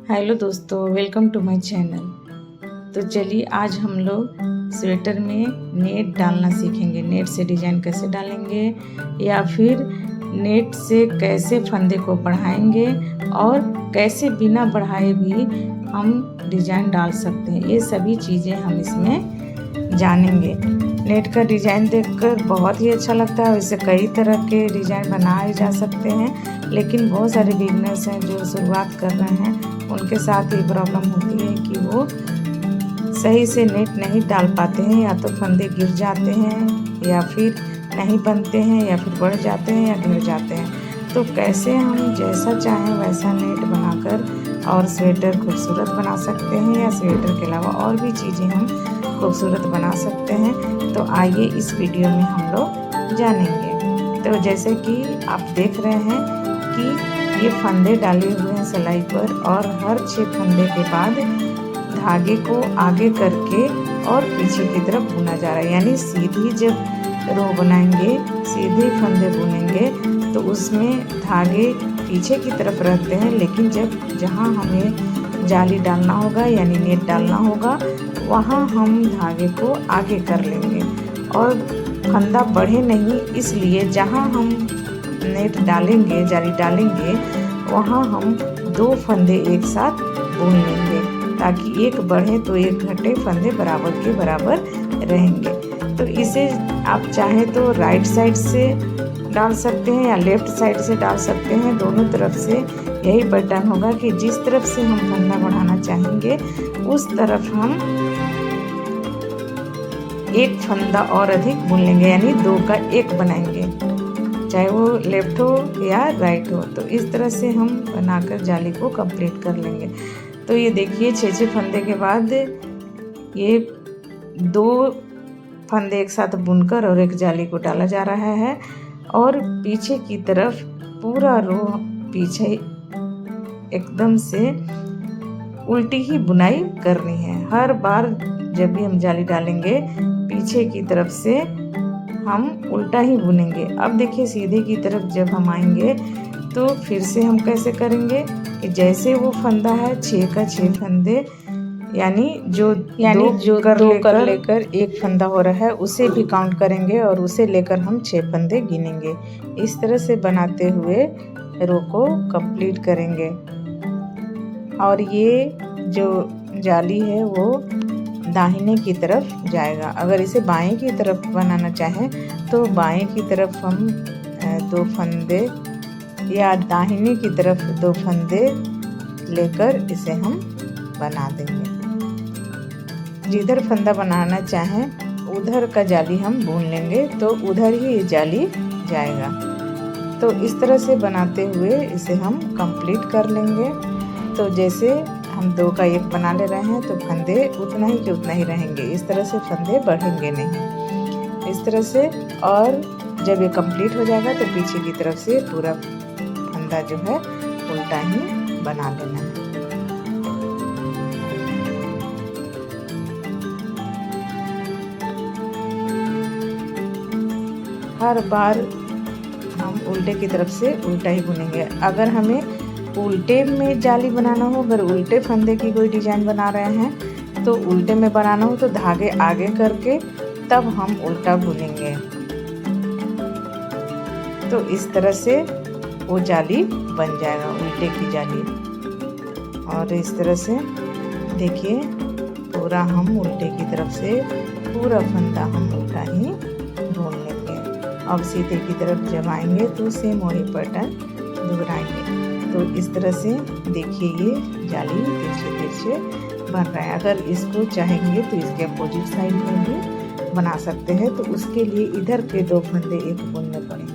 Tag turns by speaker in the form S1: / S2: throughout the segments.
S1: Hello दोस्तों, welcome to my channel. तो चलिए आज हम लोग स्वेटर में नेट डालना सीखेंगे। नेट से डिज़ाइन कैसे डालेंगे या फिर नेट से कैसे फंदे को बढ़ाएंगे और कैसे बिना बढ़ाए भी हम डिज़ाइन डाल सकते हैं। ये सभी चीज़ें हम इसमें जानेंगे। नेट का डिज़ाइन देखकर बहुत ही अच्छा लगता है। इससे कई तरह के डिज़ाइन बनाए जा सकते हैं, लेकिन बहुत सारे बिगनर्स हैं जो शुरुआत कर रहे हैं, उनके साथ ये प्रॉब्लम होती है कि वो सही से नेट नहीं डाल पाते हैं। या तो फंदे गिर जाते हैं या फिर नहीं बनते हैं या फिर बढ़ जाते हैं या गिर जाते हैं। तो कैसे हम जैसा चाहें वैसा नेट बनाकर और स्वेटर खूबसूरत बना सकते हैं या स्वेटर के अलावा और भी चीज़ें हम खूबसूरत बना सकते हैं। तो आइए इस वीडियो में हम लोग जानेंगे। तो जैसे कि आप देख रहे हैं कि ये फंदे डाले हुए हैं सिलाई पर और हर 6 फंदे के बाद धागे को आगे करके और पीछे की तरफ बुना जा रहा है। यानी सीधी जब रो बनाएंगे, सीधे फंदे बुनेंगे तो उसमें धागे पीछे की तरफ रहते हैं, लेकिन जहाँ हमें जाली डालना होगा यानी नेट डालना होगा वहाँ हम धागे को आगे कर लेंगे और फंदा बढ़े नहीं, इसलिए जहाँ हम नेट डालेंगे, जाली डालेंगे, वहाँ हम 2 फंदे एक साथ बुन लेंगे ताकि एक बढ़े तो एक घटे, फंदे बराबर के बराबर रहेंगे। तो इसे आप चाहें तो राइट साइड से डाल सकते हैं या लेफ्ट साइड से डाल सकते हैं। दोनों तरफ से यही पैटर्न होगा कि जिस तरफ से हम फंदा बढ़ाना चाहेंगे उस तरफ हम एक फंदा और अधिक बुन लेंगे, यानी 2 का 1 बनाएंगे, चाहे वो लेफ्ट हो या राइट हो। तो इस तरह से हम बनाकर जाली को कंप्लीट कर लेंगे। तो ये देखिए 6 फंदे के बाद ये 2 फंदे एक साथ बुनकर और एक जाली को डाला जा रहा है और पीछे की तरफ पूरा रो पीछे एकदम से उल्टी ही बुनाई करनी है। हर बार जब भी हम जाली डालेंगे पीछे की तरफ से हम उल्टा ही बुनेंगे। अब देखिए सीधे की तरफ जब हम आएंगे तो फिर से हम कैसे करेंगे कि जैसे वो फंदा है 6 का 6 फंदे, यानी जो दो कर लेकर एक फंदा हो रहा है उसे भी काउंट करेंगे और उसे लेकर हम 6 फंदे गिनेंगे। इस तरह से बनाते हुए रो को कंप्लीट करेंगे। और ये जो जाली है वो दाहिने की तरफ जाएगा। अगर इसे बाएं की तरफ बनाना चाहें तो बाएं की तरफ हम 2 फंदे या दाहिने की तरफ 2 फंदे लेकर इसे हम बना देंगे। जिधर फंदा बनाना चाहें उधर का जाली हम बुन लेंगे तो उधर ही ये जाली जाएगा। तो इस तरह से बनाते हुए इसे हम कंप्लीट कर लेंगे। तो जैसे हम 2 का 1 बना ले रहे हैं तो फंदे उतना ही के उतना ही रहेंगे, इस तरह से फंदे बढ़ेंगे नहीं, इस तरह से। और जब ये कंप्लीट हो जाएगा तो पीछे की तरफ से पूरा फंदा जो है उल्टा ही बना लेना है। हर बार हम उल्टे की तरफ से उल्टा ही बुनेंगे। अगर हमें उल्टे में जाली बनाना हो, अगर उल्टे फंदे की कोई डिजाइन बना रहे हैं तो उल्टे में बनाना हो तो धागे आगे करके तब हम उल्टा बुनेंगे। तो इस तरह से वो जाली बन जाएगा, उल्टे की जाली। और इस तरह से देखिए पूरा हम उल्टे की तरफ से पूरा फंदा हम उल्टा ही बुन लेंगे। अब सीधे की तरफ जब आएंगे तो सेम वही पैटर्न दोहराएंगे। तो इस तरह से देखिए ये जाली तिरछे बन रहा है। अगर इसको चाहेंगे तो इसके अपोजिट साइड में भी बना सकते हैं, तो उसके लिए इधर के 2 फंदे एक बुनने पड़ेंगे।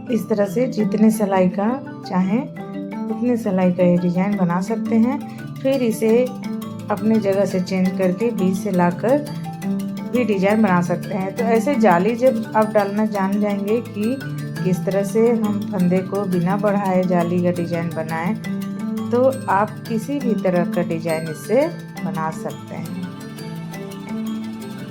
S1: इस तरह से जितने सिलाई का चाहें उतने सिलाई का ये डिज़ाइन बना सकते हैं। फिर इसे अपने जगह से चेंज करके बीच से लाकर भी डिजाइन बना सकते हैं। तो ऐसे जाली जब आप डालना जान जाएंगे कि किस तरह से हम फंदे को बिना बढ़ाए जाली का डिजाइन बनाएं, तो आप किसी भी तरह का डिजाइन इससे बना सकते हैं।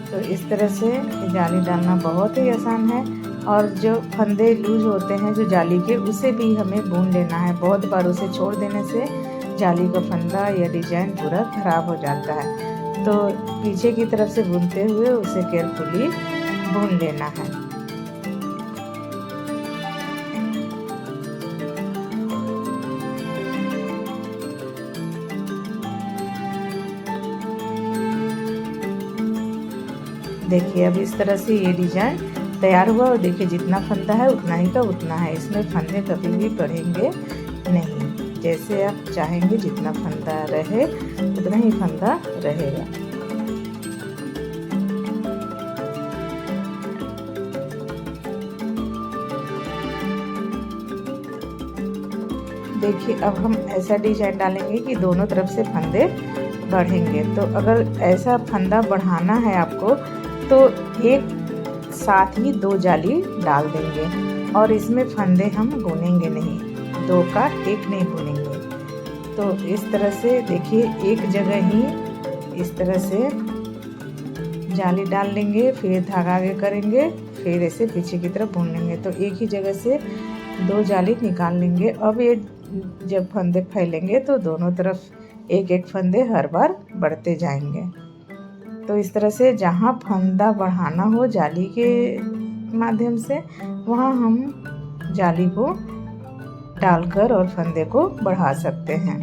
S1: तो इस तरह से जाली डालना बहुत ही आसान है। और जो फंदे लूज होते हैं जो जाली के, उसे भी हमें बुन लेना है। बहुत बार उसे छोड़ देने से जाली का फंदा या डिजाइन पूरा खराब हो जाता है। तो पीछे की तरफ से बुनते हुए उसे केयरफुली बुन लेना है। देखिए अब इस तरह से ये डिजाइन तैयार हुआ। और देखिए जितना फंदा है उतना ही का उतना है, इसमें फंदे कभी भी बढ़ेंगे नहीं। जैसे आप चाहेंगे जितना फंदा रहे उतना ही फंदा रहेगा। देखिए अब हम ऐसा डिजाइन डालेंगे कि दोनों तरफ से फंदे बढ़ेंगे। तो अगर ऐसा फंदा बढ़ाना है आपको तो एक साथ ही 2 जाली डाल देंगे और इसमें फंदे हम बुनेंगे नहीं, 2 का 1 नहीं बुनेंगे। तो इस तरह से देखिए एक जगह ही इस तरह से जाली डाल लेंगे, फिर धागा आगे करेंगे, फिर ऐसे पीछे की तरफ बुन लेंगे। तो एक ही जगह से 2 जाली निकाल लेंगे। अब ये जब फंदे फैलेंगे तो दोनों तरफ एक एक फंदे हर बार बढ़ते जाएंगे। तो इस तरह से जहाँ फंदा बढ़ाना हो जाली के माध्यम से, वहाँ हम जाली को डालकर और फंदे को बढ़ा सकते हैं।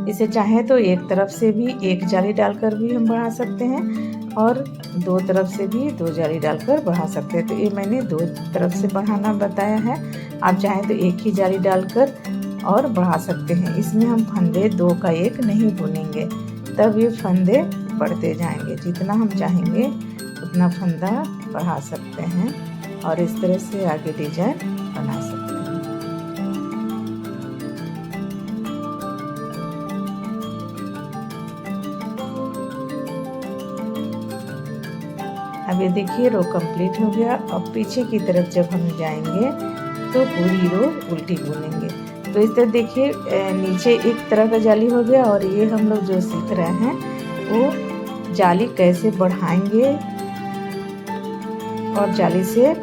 S1: इसे चाहे तो एक तरफ से भी 1 जाली डालकर भी हम बढ़ा सकते हैं और 2 तरफ से भी 2 जाली डालकर बढ़ा सकते हैं। तो ये मैंने 2 तरफ से बढ़ाना बताया है। आप चाहें तो 1 ही जाली डालकर और बढ़ा सकते हैं। इसमें हम फंदे 2 का 1 नहीं बुनेंगे, तब ये फंदे बढ़ते जाएंगे। जितना हम चाहेंगे उतना फंदा बढ़ा सकते हैं और इस तरह से आगे डिजाइन बना सकते हैं। अब ये देखिए रो कंप्लीट हो गया। अब पीछे की तरफ जब हम जाएंगे तो पूरी रो उल्टी बुनेंगे। तो इस तरह देखिए नीचे एक तरह का जाली हो गया और ये हम लोग जो सीख रहे हैं वो जाली कैसे बढ़ाएंगे और जाली से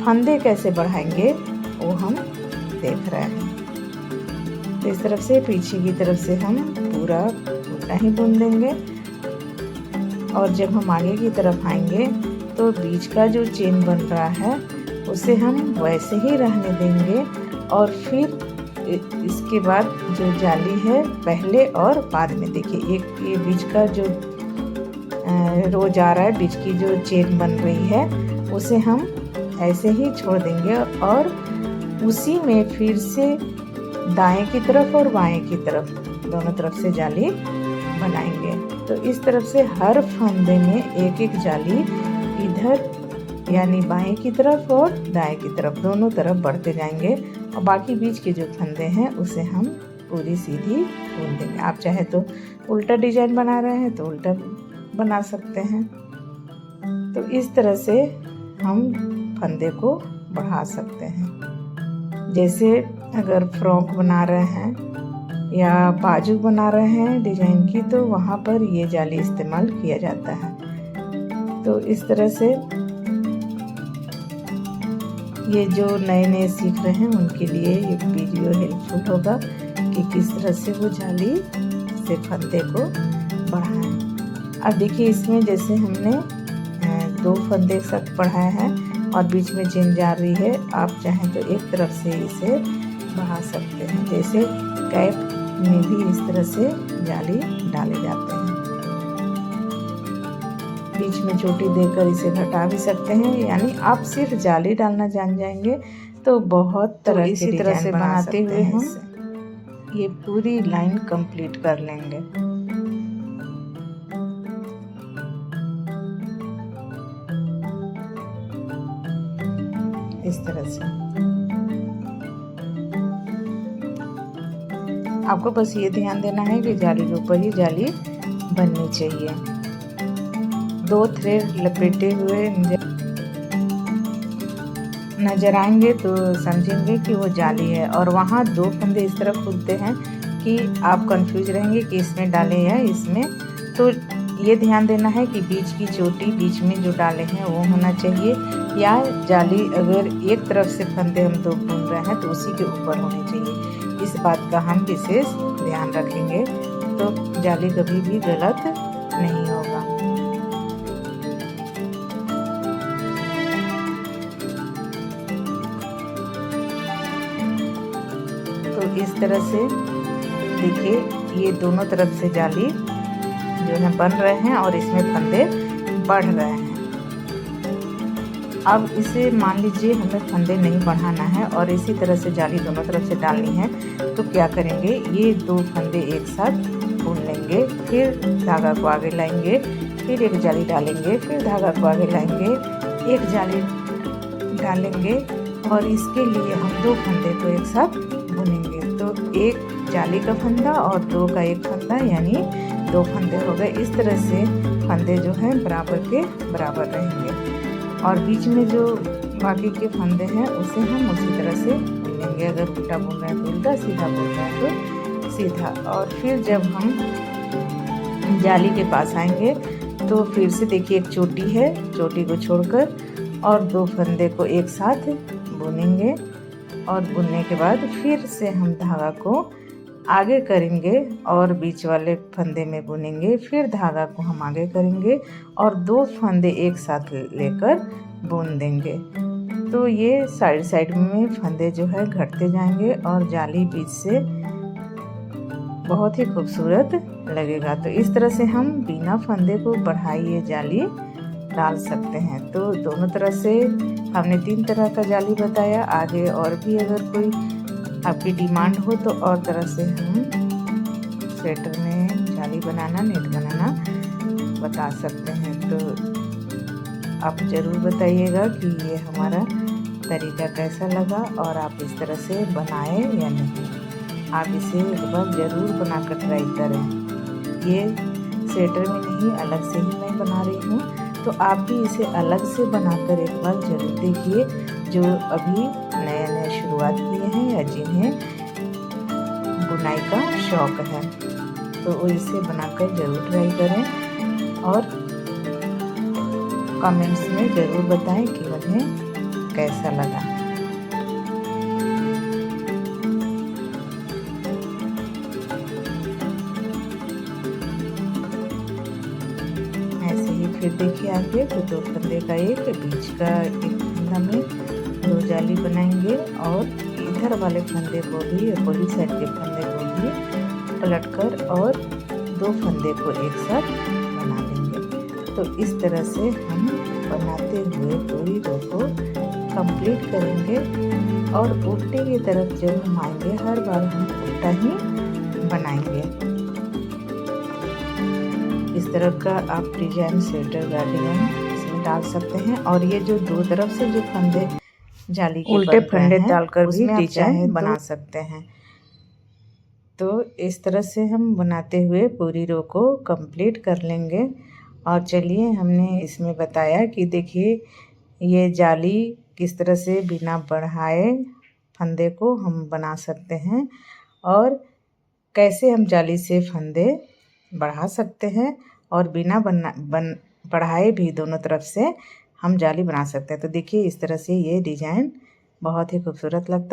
S1: फंदे कैसे बढ़ाएंगे वो हम देख रहे हैं। तो इस तरफ से पीछे की तरफ से हम पूरा उल्टा ही बुन देंगे और जब हम आगे की तरफ आएंगे तो बीच का जो चेन बन रहा है उसे हम वैसे ही रहने देंगे और फिर इसके बाद जो जाली है पहले और बाद में, देखिए एक ये बीच का जो रो जा रहा है, बीच की जो चेन बन रही है उसे हम ऐसे ही छोड़ देंगे और उसी में फिर से दाएं की तरफ और बाएं की तरफ दोनों तरफ से जाली बनाएंगे। तो इस तरफ से हर फंदे में एक एक जाली इधर यानी बाएं की तरफ और दाएं की तरफ दोनों तरफ बढ़ते जाएंगे और बाकी बीच के जो फंदे हैं उसे हम पूरी सीधी बुन देंगे। आप चाहे तो उल्टा डिजाइन बना रहे हैं तो उल्टा बना सकते हैं। तो इस तरह से हम फंदे को बढ़ा सकते हैं। जैसे अगर फ्रॉक बना रहे हैं या बाजू बना रहे हैं डिजाइन की तो वहाँ पर ये जाली इस्तेमाल किया जाता है। तो इस तरह से ये जो नए नए सीख रहे हैं उनके लिए ये वीडियो हेल्पफुल होगा कि किस तरह से वो जाली से फंदे को बढ़ाएं। अब देखिए इसमें जैसे हमने 2 फंदे एक साथ बढ़ाए हैं और बीच में चेन जा रही है, आप चाहें तो एक तरफ से इसे बढ़ा सकते हैं। जैसे कैप में भी इस तरह से जाली डाले जाते हैं। बीच में चोटी देकर इसे घटा भी सकते हैं। यानी आप सिर्फ जाली डालना जान जाएंगे तो बहुत तरह
S2: इसी
S1: के
S2: तरह से
S1: बनाते हुए हम
S2: इससे।
S1: ये पूरी लाइन कंप्लीट कर लेंगे। इस तरह से आपको बस ये ध्यान देना है कि जाली के ऊपर ही जाली बननी चाहिए। 2 थ्रेड लपेटे हुए नज़र आएंगे तो समझेंगे कि वो जाली है, और वहाँ 2 फंदे इस तरह खुलते हैं कि आप कंफ्यूज रहेंगे कि इसमें डालें या इसमें। तो ये ध्यान देना है कि बीच की चोटी बीच में जो डाले हैं वो होना चाहिए, या जाली अगर एक तरफ से फंदे हम 2 बुन रहे हैं तो उसी के ऊपर होनी चाहिए। इस बात का हम विशेष ध्यान रखेंगे तो जाली कभी भी गलत नहीं होगा। तो इस तरह से देखिए ये दोनों तरफ से जाली जो है बन रहे हैं और इसमें फंदे बढ़ रहे हैं। अब इसे मान लीजिए हमें फंदे नहीं बढ़ाना है और इसी तरह से जाली दोनों तरफ से डालनी है, तो क्या करेंगे, ये 2 फंदे एक साथ बुन लेंगे, फिर धागा को आगे लाएंगे, फिर एक जाली डालेंगे, फिर धागा को आगे लाएंगे, एक जाली डालेंगे, और इसके लिए हम 2 फंदे को एक साथ बुनेंगे। तो एक जाली का फंदा और 2 का एक फंदा, यानी 2 फंदे हो गए। इस तरह से फंदे जो हैं बराबर के बराबर रहेंगे, और बीच में जो बाकी के फंदे हैं उसे हम उसी तरह से बुनेंगे। अगर उल्टा बुन रहे हैं तो उल्टा, सीधा बुन रहे हैं तो सीधा। और फिर जब हम जाली के पास आएंगे तो फिर से देखिए एक चोटी है, चोटी को छोड़कर और 2 फंदे को एक साथ बुनेंगे, और बुनने के बाद फिर से हम धागा को आगे करेंगे और बीच वाले फंदे में बुनेंगे, फिर धागा को हम आगे करेंगे और 2 फंदे एक साथ लेकर बुन देंगे। तो ये साइड साइड में फंदे जो है घटते जाएंगे और जाली बीच से बहुत ही खूबसूरत लगेगा। तो इस तरह से हम बिना फंदे को बढ़ाए ये जाली डाल सकते हैं। तो दोनों तरह से हमने 3 तरह का जाली बताया। आगे और भी अगर कोई आपकी डिमांड हो तो और तरह से हम स्वेटर में जाली बनाना, नेट बनाना बता सकते हैं। तो आप ज़रूर बताइएगा कि ये हमारा तरीका कैसा लगा और आप इस तरह से बनाए या नहीं। आप इसे एक बार ज़रूर बनाकर ट्राई करें। ये स्वेटर में नहीं, अलग से ही मैं बना रही हूँ, तो आप भी इसे अलग से बनाकर एक बार ज़रूर देखिए, जो अभी नया नया शुरुआत किए हैं या जिन्हें बुनाई का शौक़ है, तो वो इसे बनाकर ज़रूर ट्राई करें और कमेंट्स में ज़रूर बताएं कि उन्हें कैसा लगा। ऐसे ही फिर देखिए आगे तो 2 फंदे का एक, बीच का एक फंदा में 2 जाली बनाएंगे और इधर वाले फंदे को भी, अपोजिट साइड के फंदे को भी पलटकर और 2 फंदे को एक साथ बना देंगे। तो इस तरह से हम बनाते हुए पूरी रो को कंप्लीट करेंगे और उल्टे की तरफ जब हम आएंगे हर बार हम उल्टा ही बनाएंगे। इस तरह का आप डिजाइन स्वेटर का डिजाइन इसमें डाल सकते हैं। और ये जो 2 तरफ से जो फंदे जाली के
S2: उल्टे फंदे डालकर भी
S1: डिजाइन बना सकते हैं। तो इस तरह से हम बनाते हुए पूरी रो को कंप्लीट कर लेंगे। और चलिए, हमने इसमें बताया कि देखिए ये जाली किस तरह से बिना बढ़ाए फंदे को हम बना सकते हैं और कैसे हम जाली से फंदे बढ़ा सकते हैं और बिना बढ़ाए भी दोनों तरफ से हम जाली बना सकते हैं। तो देखिए इस तरह से ये डिज़ाइन बहुत ही खूबसूरत लगता है।